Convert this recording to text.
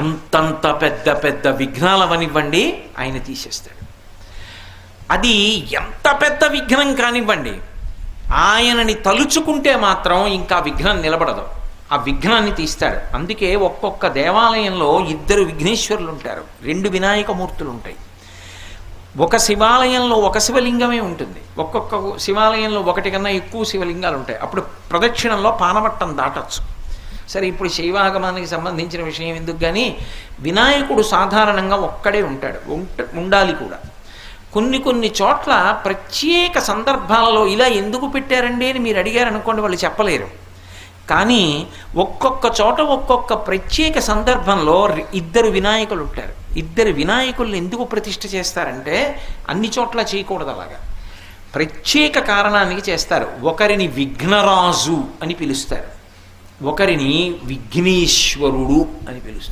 ఎంతంత పెద్ద పెద్ద విఘ్నాలవనివ్వండి ఆయన తీసేస్తాడు. అది ఎంత పెద్ద విఘ్నం కానివ్వండి, ఆయనని తలుచుకుంటే మాత్రం ఇంకా విఘ్నం నిలబడదు, ఆ విఘ్నాన్ని తీస్తాడు. అందుకే ఒక్కొక్క దేవాలయంలో 2 విఘ్నేశ్వరులు ఉంటారు, 2 వినాయకమూర్తులు ఉంటాయి. ఒక శివాలయంలో ఒక శివలింగమే ఉంటుంది, ఒక్కొక్క శివాలయంలో 1 కన్నా ఎక్కువ శివలింగాలు ఉంటాయి. అప్పుడు ప్రదక్షిణంలో పానవట్టం దాటచ్చు. సరే, ఇప్పుడు శైవాగమానికి సంబంధించిన విషయం ఎందుకు, కానీ వినాయకుడు సాధారణంగా ఒక్కడే ఉంటాడు, ఉండాలి కూడా. కొన్ని చోట్ల ప్రత్యేక సందర్భాలలో ఇలా ఎందుకు పెట్టారండి అని మీరు అడిగారు అనుకోండి, వాళ్ళు చెప్పలేరు. కానీ ఒక్కొక్క చోట ఒక్కొక్క ప్రత్యేక సందర్భంలో 2 వినాయకులు ఉంటారు. 2 వినాయకుల్ని ఎందుకు ప్రతిష్ఠ చేస్తారంటే అన్ని చోట్ల చేయకూడదు, అలాగా ప్రత్యేక కారణానికి చేస్తారు. ఒకరిని విఘ్నరాజు అని పిలుస్తారు, ఒకరిని విఘ్నేశ్వరుడు అని పిలుస్తారు.